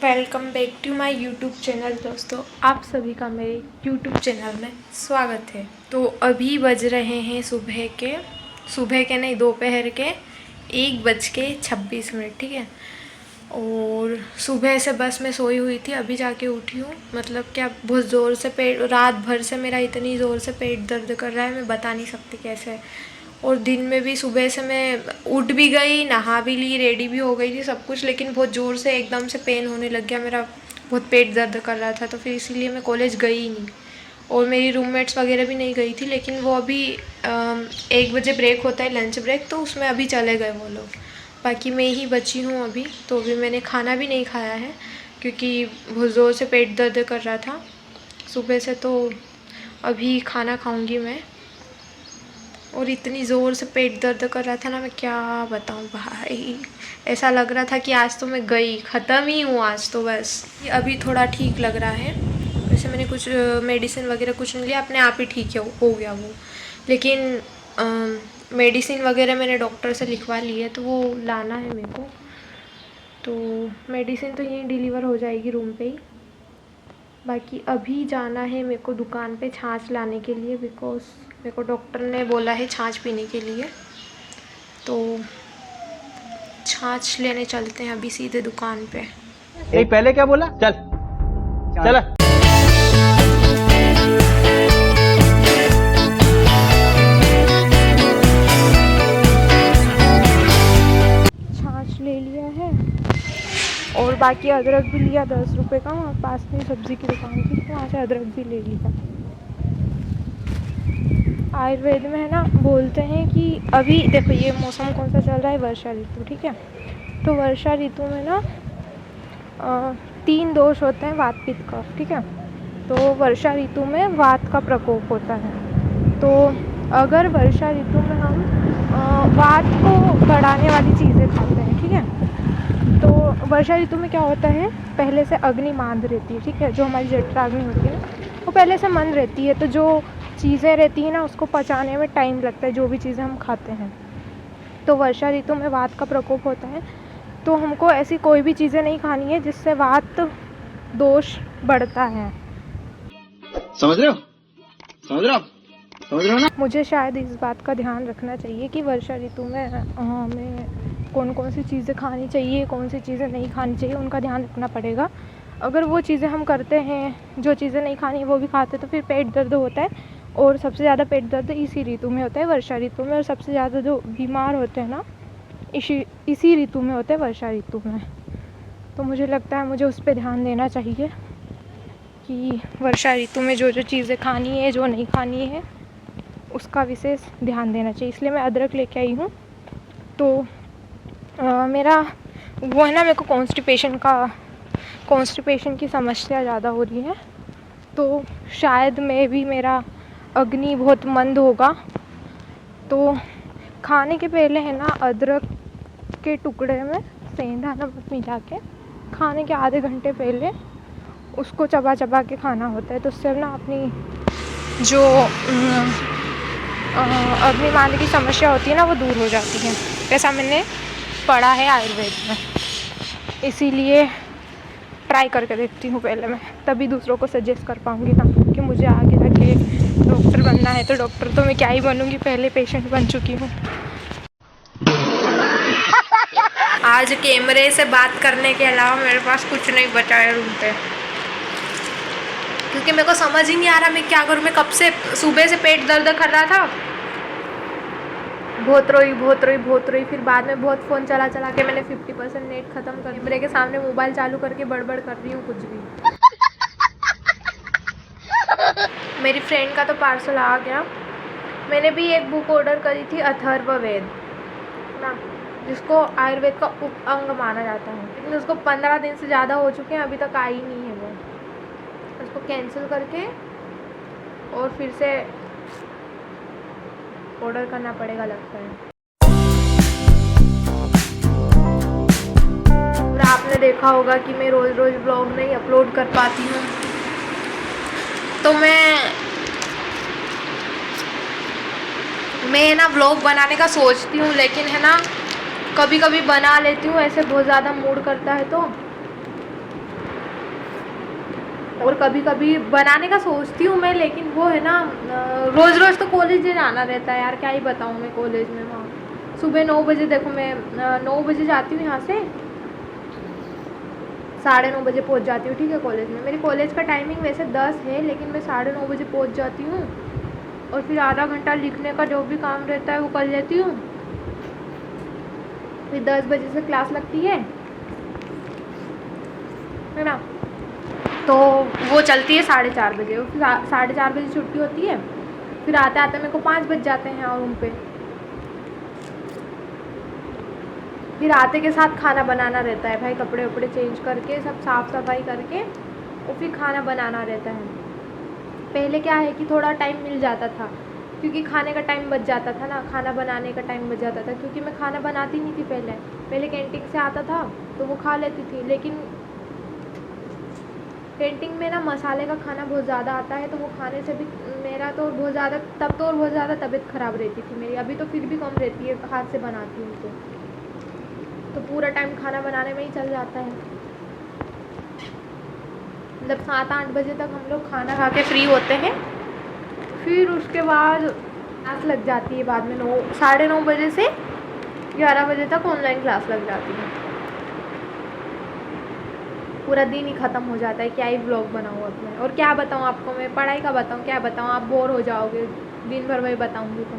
Welcome back to my YouTube channel. दोस्तों, आप सभी का मेरे यूट्यूब चैनल में स्वागत है। तो अभी बज रहे हैं सुबह के नहीं, दोपहर के 1:26। ठीक है। और सुबह से बस मैं सोई हुई थी, अभी जाके उठी हूँ। मतलब क्या, बहुत ज़ोर से रात भर से मेरा इतनी ज़ोर से पेट दर्द कर रहा है, मैं बता नहीं सकती कैसे। और दिन में भी सुबह से मैं उठ भी गई, नहा भी ली, रेडी भी हो गई थी, सब कुछ, लेकिन बहुत ज़ोर से एकदम से पेन होने लग गया, मेरा बहुत पेट दर्द कर रहा था। तो फिर इसीलिए मैं कॉलेज गई ही नहीं। और मेरी रूममेट्स वगैरह भी नहीं गई थी, लेकिन वो अभी 1 बजे ब्रेक होता है, लंच ब्रेक, तो उसमें अभी चले गए वो लोग। बाकी मैं ही बची हूँ अभी। तो अभी मैंने खाना भी नहीं खाया है, क्योंकि बहुत ज़ोर से पेट दर्द कर रहा था सुबह से। तो अभी खाना खाऊंगी मैं। और इतनी ज़ोर से पेट दर्द कर रहा था ना, मैं क्या बताऊँ भाई। ऐसा लग रहा था कि आज तो मैं गई, ख़त्म ही हूँ आज तो बस। अभी थोड़ा ठीक लग रहा है। वैसे मैंने कुछ मेडिसिन वगैरह कुछ नहीं लिया, अपने आप ही ठीक हो गया वो। लेकिन मेडिसिन वगैरह मैंने डॉक्टर से लिखवा ली है, तो वो लाना है मेरे को। तो मेडिसिन तो यहीं डिलीवर हो जाएगी रूम पे ही। बाकी अभी जाना है मेरे को दुकान पे छाछ लाने के लिए, बिकॉज मेरे को डॉक्टर ने बोला है छाछ पीने के लिए। तो छाछ लेने चलते हैं अभी सीधे दुकान पे। नहीं, पहले क्या बोला? चल चल। छाछ ले लिया है और बाकी अदरक भी लिया 10 रुपये का, वहाँ पास में सब्ज़ी की दुकान थी, तो वहाँ से अदरक भी ले लिया। आयुर्वेद में है ना, बोलते हैं कि अभी देखो ये मौसम कौन सा चल रहा है, वर्षा ऋतु। ठीक है। तो वर्षा ऋतु में ना 3 दोष होते हैं वात पित्त कफ। ठीक है। तो वर्षा ऋतु में वात का प्रकोप होता है। तो अगर वर्षा ऋतु में हम वात को बढ़ाने वाली चीज़ें खाते हैं, ठीक है, तो वर्षा ऋतु में क्या होता है, पहले से अग्नि मांद रहती है। ठीक है। जो हमारी जठराग्नि होती है वो पहले से मंद रहती है, तो जो चीज़ें रहती हैं ना उसको पचाने में टाइम लगता है, जो भी चीज़ें हम खाते हैं। तो वर्षा ऋतु में वात का प्रकोप होता है, तो हमको ऐसी कोई भी चीज़ें नहीं खानी है जिससे वात दोष बढ़ता है। समझ रहे हो ना? मुझे शायद इस बात का ध्यान रखना चाहिए कि वर्षा ऋतु में हमें कौन कौन सी चीज़ें खानी चाहिए, कौन सी चीज़ें नहीं खानी चाहिए, उनका ध्यान रखना पड़ेगा। अगर वो चीज़ें हम करते हैं, जो चीज़ें नहीं खानी वो भी खाते, तो फिर पेट दर्द होता है। और सबसे ज़्यादा पेट दर्द इसी ऋतु में होता है, वर्षा ऋतु में। और सबसे ज़्यादा जो बीमार होते हैं ना इसी ऋतु में होते हैं, वर्षा ऋतु में। तो मुझे लगता है मुझे उस पर ध्यान देना चाहिए कि वर्षा ऋतु में जो जो चीज़ें खानी है, जो नहीं खानी है, उसका विशेष ध्यान देना चाहिए। इसलिए मैं अदरक लेके आई हूँ। तो मेरा वो है ना, मेरे को कॉन्स्टिपेशन की समस्या ज़्यादा हो रही है, तो शायद मेरा अग्नि बहुत मंद होगा। तो खाने के पहले है ना, अदरक के टुकड़े में सेंधा नमक मिला के खाने के आधे घंटे पहले उसको चबा चबा के खाना होता है। तो उससे ना अपनी जो अग्निमांद की समस्या होती है ना, वो दूर हो जाती है। ऐसा मैंने पढ़ा है आयुर्वेद में, इसीलिए ट्राई करके देखती हूँ पहले मैं, तभी दूसरों को सजेस्ट कर पाऊँगी ना। कि मुझे आगे जाके डॉक्टर बनना है, तो डॉक्टर तो मैं क्या ही बनूँगी, पहले पेशेंट बन चुकी हूँ। आज कैमरे से बात करने के अलावा मेरे पास कुछ नहीं बचा है रूम पे, क्योंकि मेरे को समझ ही नहीं आ रहा मैं क्या करूँ। मैं कब से सुबह से पेट दर्द कर रहा था, बहुत रोई। फिर बाद में बहुत फ़ोन चला के मैंने 50% नेट ख़त्म कर, कैमरे के सामने मोबाइल चालू करके बड़बड़ कर रही हूँ कुछ भी। मेरी फ्रेंड का तो पार्सल आ गया। मैंने भी एक बुक ऑर्डर करी थी, अथर्ववेद ना, जिसको आयुर्वेद का उप अंग माना जाता है, लेकिन उसको 15 दिन से ज़्यादा हो चुके हैं, अभी तक आई नहीं है वो। उसको कैंसिल करके और फिर से ऑर्डर करना पड़ेगा लगता है। और आपने देखा होगा कि मैं रोज़ ब्लॉग नहीं अपलोड कर पाती हूँ, तो मैं ना ब्लॉग बनाने का सोचती हूँ, लेकिन है ना कभी कभी बना लेती हूँ, ऐसे बहुत ज़्यादा मूड करता है तो और कभी कभी बनाने का सोचती हूँ मैं, लेकिन वो है ना रोज़ रोज़ तो कॉलेज जाना रहता है यार, क्या ही बताऊँ मैं कॉलेज में। वहाँ सुबह 9 बजे, देखो मैं 9 बजे जाती हूँ यहाँ से, 9:30 बजे पहुँच जाती हूँ, ठीक है कॉलेज में। मेरी कॉलेज का टाइमिंग वैसे 10 है, लेकिन मैं 9:30 बजे पहुँच जाती हूँ और फिर आधा घंटा लिखने का जो भी काम रहता है वो कर लेती हूँ। फिर 10 बजे से क्लास लगती है ना, तो वो चलती है 4:30 बजे, फिर 4:30 बजे छुट्टी होती है। फिर आते आते मेरे को 5 बज जाते हैं और रूम पे। फिर आते के साथ खाना बनाना रहता है भाई, कपड़े वपड़े चेंज करके सब साफ़ सफाई करके और फिर खाना बनाना रहता है। पहले क्या है कि थोड़ा टाइम मिल जाता था, क्योंकि खाने का टाइम बच जाता था ना, खाना बनाने का टाइम बच जाता था, क्योंकि मैं खाना बनाती नहीं थी पहले कैंटीन से आता था तो वो खा लेती थी। लेकिन कैंटीन में ना मसाले का खाना बहुत ज़्यादा आता है, तो वो खाने से भी मेरा तो बहुत ज़्यादा, तब तो और बहुत ज़्यादा तबीयत ख़राब रहती थी मेरी। अभी तो फिर भी कम रहती है, हाथ से बनाती हूँ तो पूरा टाइम खाना बनाने में ही चल जाता है। मतलब 7-8 बजे तक हम लोग खाना खा के फ्री होते हैं, फिर उसके बाद क्लास लग जाती है बाद में 9-9:30 बजे से 11 बजे तक ऑनलाइन क्लास लग जाती है। पूरा दिन ही ख़त्म हो जाता है, क्या ही व्लॉग बनाऊँ अब मैं, और क्या बताऊँ आपको, मैं पढ़ाई का बताऊँ, क्या बताऊँ, आप बोर हो जाओगे दिन भर वही बताऊँगी तो।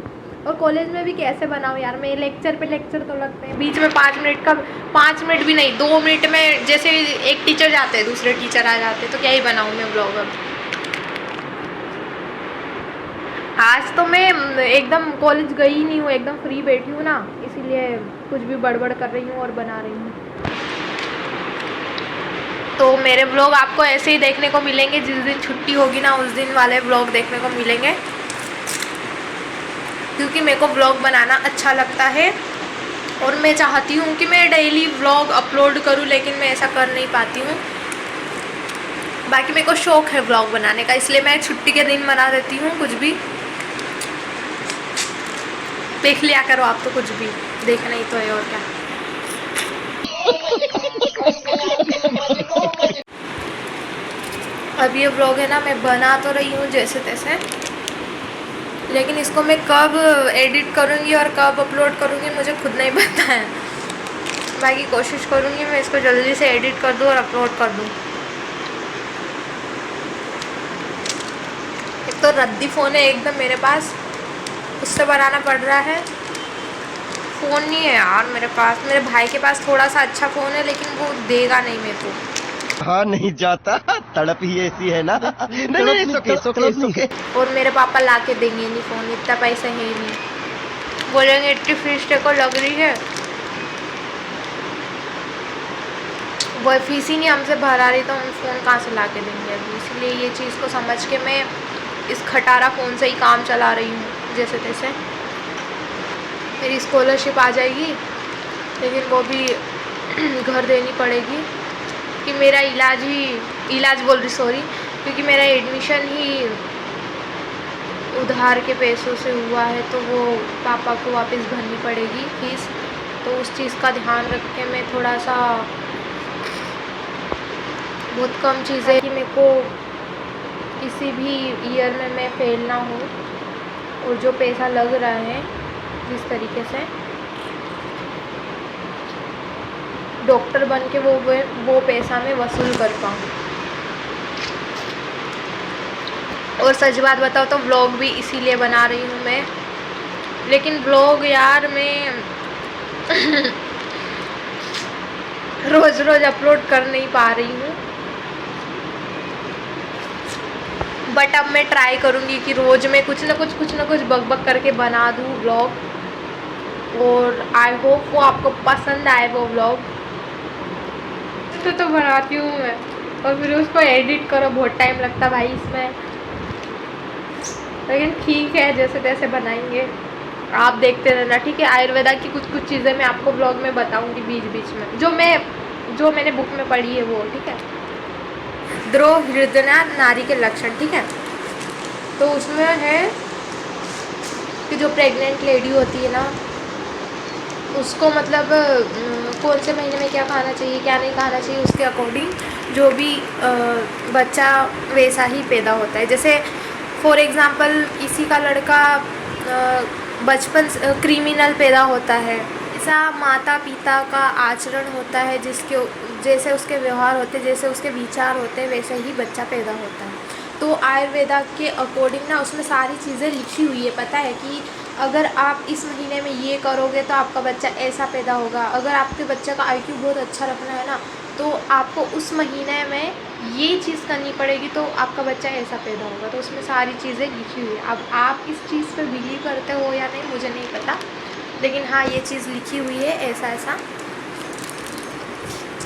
और कॉलेज में भी कैसे बनाऊँ यार, मैं लेक्चर पे लेक्चर तो लगते हैं, बीच में 5 मिनट का, 5 मिनट भी नहीं, 2 मिनट में जैसे एक टीचर जाते हैं दूसरे टीचर आ जाते हैं, तो क्या ही बनाऊँ मैं व्लॉग अब। आज तो मैं एकदम कॉलेज गई ही नहीं हूँ, एकदम फ्री बैठी हूँ ना, इसीलिए कुछ भी बड़बड़ कर रही हूँ और बना रही हूँ। तो मेरे व्लॉग आपको ऐसे ही देखने को मिलेंगे, जिस दिन छुट्टी होगी ना उस दिन वाले व्लॉग देखने को मिलेंगे, क्योंकि मेरे को व्लॉग बनाना अच्छा लगता है और मैं चाहती हूँ कि मैं डेली व्लॉग अपलोड करूँ, लेकिन मैं ऐसा कर नहीं पाती हूँ। बाकी मेरे को शौक़ है व्लॉग बनाने का, इसलिए मैं छुट्टी के दिन बना देती हूँ कुछ भी। देख लिया करो आप तो, कुछ भी देखना ही तो है, और क्या। अब ये व्लॉग है ना, मैं बना तो रही हूँ जैसे तैसे, लेकिन इसको मैं कब एडिट करूँगी और कब अपलोड करूँगी मुझे खुद नहीं पता है। बाकी कोशिश करूँगी मैं इसको जल्दी से एडिट कर दूँ और अपलोड कर दूँ। एक तो रद्दी फ़ोन है एकदम मेरे पास, उससे बनाना पड़ रहा है। फ़ोन नहीं है यार मेरे पास, मेरे भाई के पास थोड़ा सा अच्छा फ़ोन है, लेकिन वो देगा नहीं मेरे को। हाँ नहीं जाता, तड़प ही ऐसी है ना। नहीं, सोके। और मेरे पापा ला के देंगे नहीं फ़ोन, इतना पैसा है नहीं। बोलेंगे इतनी फीस को लग रही है, वो फीस ही नहीं हमसे भरा रही, तो हम फ़ोन कहाँ से ला के देंगे अभी। इसलिए ये चीज़ को समझ के मैं इस खटारा फ़ोन से ही काम चला रही हूँ जैसे तैसे। मेरी स्कॉलरशिप आ जाएगी, लेकिन वो भी घर देनी पड़ेगी, कि मेरा इलाज बोल रही, सॉरी, क्योंकि मेरा एडमिशन ही उधार के पैसों से हुआ है, तो वो पापा को वापस भरनी पड़ेगी फीस। तो उस चीज़ का ध्यान रख के मैं थोड़ा सा, बहुत कम चीज़ें कि मेरे को किसी भी ईयर में मैं फेल ना हूँ, और जो पैसा लग रहा है जिस तरीके से डॉक्टर बन के वो पैसा मैं वसूल कर पाऊँ। और सच बात बताओ तो व्लॉग भी इसीलिए बना रही हूँ मैं, लेकिन व्लॉग यार मैं रोज़ रोज़ अपलोड कर नहीं पा रही हूँ, बट अब मैं ट्राई करूँगी कि रोज़ मैं कुछ ना कुछ बक करके बना दूँ व्लॉग, और आई होप वो आपको पसंद आए वो व्लॉग। तो बनाती हूँ मैं, और फिर उसको एडिट करो, बहुत टाइम लगता भाई इसमें, लेकिन ठीक है जैसे तैसे बनाएंगे, आप देखते रहना, ठीक है। आयुर्वेदा की कुछ चीज़ें मैं आपको ब्लॉग में बताऊंगी बीच बीच में, जो मैंने बुक में पढ़ी है वो, ठीक है। द्रोह हृदय नारी के लक्षण, ठीक है। तो उसमें है कि जो प्रेग्नेंट लेडी होती है ना, उसको मतलब कौन से महीने में क्या खाना चाहिए क्या नहीं खाना चाहिए, उसके अकॉर्डिंग जो भी बच्चा वैसा ही पैदा होता है। जैसे फॉर एग्ज़ाम्पल किसी का लड़का बचपन क्रिमिनल पैदा होता है, ऐसा माता पिता का आचरण होता है, जिसके जैसे उसके व्यवहार होते हैं, जैसे उसके विचार होते हैं, वैसे ही बच्चा पैदा होता है। तो आयुर्वेदा के अकॉर्डिंग ना उसमें सारी चीज़ें लिखी हुई है, पता है कि अगर आप इस महीने में ये करोगे तो आपका बच्चा ऐसा पैदा होगा। अगर आपके बच्चे का IQ बहुत अच्छा रखना है ना, तो आपको उस महीने में ये चीज़ करनी पड़ेगी, तो आपका बच्चा ऐसा पैदा होगा। तो उसमें सारी चीज़ें लिखी हुई है। अब आप इस चीज़ पर बिलीव करते हो या नहीं मुझे नहीं पता, लेकिन हाँ ये चीज़ लिखी हुई है ऐसा ऐसा,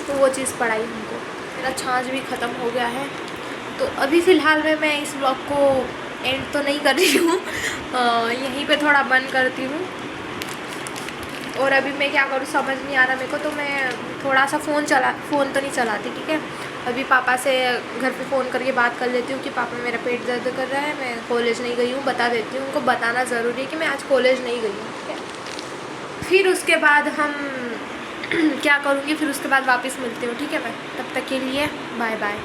तो वो चीज़ पढ़ाई हमको। मेरा छाछ भी ख़त्म हो गया है, तो अभी फ़िलहाल में मैं इस ब्लॉग को एंड तो नहीं कर रही हूँ, यहीं पे थोड़ा बंद करती हूँ। और अभी मैं क्या करूँ समझ नहीं आ रहा मेरे को, तो मैं थोड़ा सा फ़ोन तो नहीं चलाती, ठीक है। अभी पापा से घर पे फ़ोन करके बात कर लेती हूँ कि पापा मेरा पेट दर्द कर रहा है, मैं कॉलेज नहीं गई हूँ, बता देती हूँ। उनको बताना ज़रूरी है कि मैं आज कॉलेज नहीं गई हूँ, ठीक है। फिर उसके बाद हम क्या करूँगी, फिर उसके बाद वापस मिलती हूँ, ठीक है। मैं तब तक के लिए बाय बाय।